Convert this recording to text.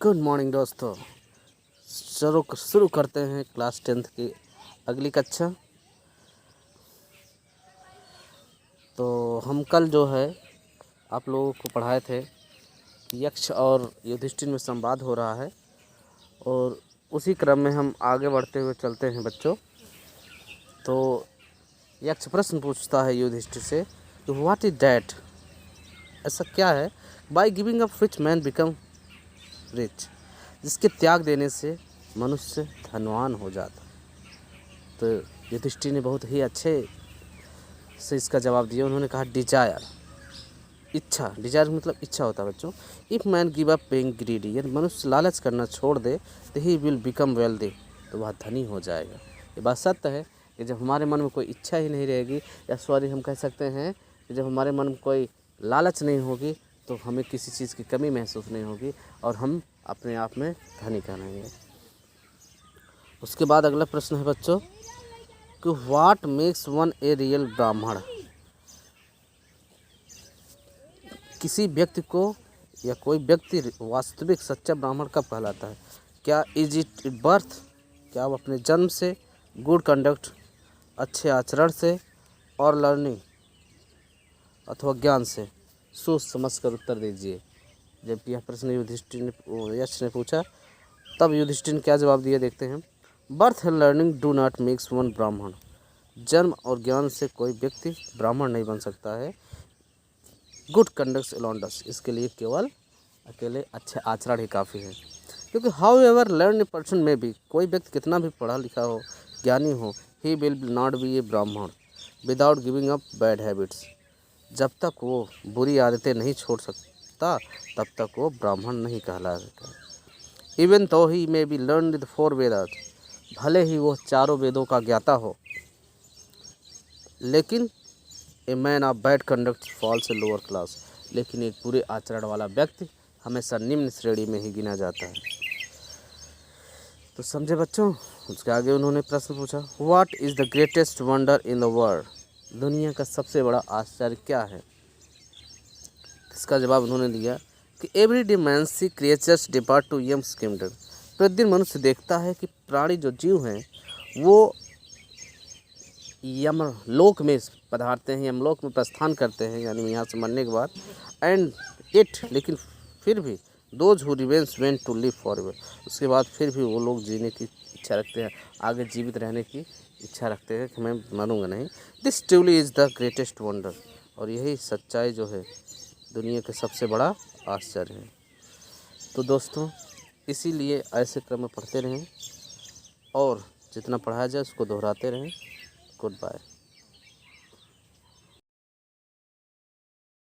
Good morning दोस्तों। शुरू करते हैं क्लास 10th की अगली कक्षा। तो हम कल जो है आप लोगों को पढ़ाए थे कि यक्ष और युधिष्ठिर में संवाद हो रहा है, और उसी क्रम में हम आगे बढ़ते हुए चलते हैं बच्चों। तो यक्ष प्रश्न पूछता है युधिष्ठिर से कि व्हाट इज डैट, ऐसा क्या है, by giving up which man become rich, जिसके त्याग देने से मनुष्य धनवान हो जाता। तो युधिष्ठिर ने बहुत ही अच्छे से इसका जवाब दिया। उन्होंने कहा डिजायर, इच्छा। डिजायर मतलब इच्छा होता है बच्चों। If man give up being greedy, यदि मनुष्य लालच करना छोड़ दे तो ही विल बिकम वेल्दी, तो वह धनी हो जाएगा। ये बात सत्य है कि जब हमारे मन में कोई इच्छा ही नहीं रहेगी, या सॉरी हम कह सकते हैं कि जब हमारे मन में कोई लालच नहीं होगी तो हमें किसी चीज़ की कमी महसूस नहीं होगी और हम अपने आप में धनी कहलाएंगे। उसके बाद अगला प्रश्न है बच्चों कि what makes one a real ब्राह्मण, किसी व्यक्ति को या कोई व्यक्ति वास्तविक सच्चा ब्राह्मण कब कहलाता है? क्या इज इट बर्थ, क्या वो अपने जन्म से, गुड कंडक्ट अच्छे आचरण से, और लर्निंग अथवा ज्ञान से? सोच समझ कर उत्तर दीजिए। जबकि यह प्रश्न युधिष्ठिर ने यक्ष ने पूछा, तब युधिष्ठिर ने क्या जवाब दिया देखते हैं। Birth and learning do not makes one ब्राह्मण, जन्म और ज्ञान से कोई व्यक्ति ब्राह्मण नहीं बन सकता है। गुड कंडक्ट अलोन डस, इसके लिए केवल अकेले अच्छे आचरण ही काफ़ी है। क्योंकि how ever learn a person में भी, कोई व्यक्ति कितना भी पढ़ा लिखा हो, ज्ञानी हो, ही विल नॉट बी ए ब्राह्मण without giving up bad habits, जब तक वो बुरी आदतें नहीं छोड़ सकता तब तक वो ब्राह्मण नहीं कहला सकता। Even though he may be learn with 4 Vedas, भले ही वो चारों वेदों का ज्ञाता हो, लेकिन a man of bad conduct falls a lower class, लेकिन एक बुरे आचरण वाला व्यक्ति हमेशा निम्न श्रेणी में ही गिना जाता है। तो समझे बच्चों। उसके आगे उन्होंने प्रश्न पूछा, what is the greatest wonder in the world, दुनिया का सबसे बड़ा आश्चर्य क्या है? इसका जवाब उन्होंने दिया कि every day man see creatures depart to यम्स किंगडम, प्रतिदिन मनुष्य देखता है कि प्राणी जो जीव हैं वो यमलोक में पधारते हैं, यमलोक में प्रस्थान करते हैं, यानी यहाँ से मरने के बाद। एंड इट, लेकिन फिर भी those who remains want to live forever, उसके बाद फिर भी वो लोग जीने की इच्छा रखते हैं, आगे जीवित रहने की इच्छा रखते हैं कि मैं मरूंगा नहीं। This truly is the greatest wonder, और यही सच्चाई जो है दुनिया के सबसे बड़ा आश्चर्य है। तो दोस्तों, इसीलिए ऐसे क्रम में पढ़ते रहें और जितना पढ़ाया जाए उसको दोहराते रहें। Good bye.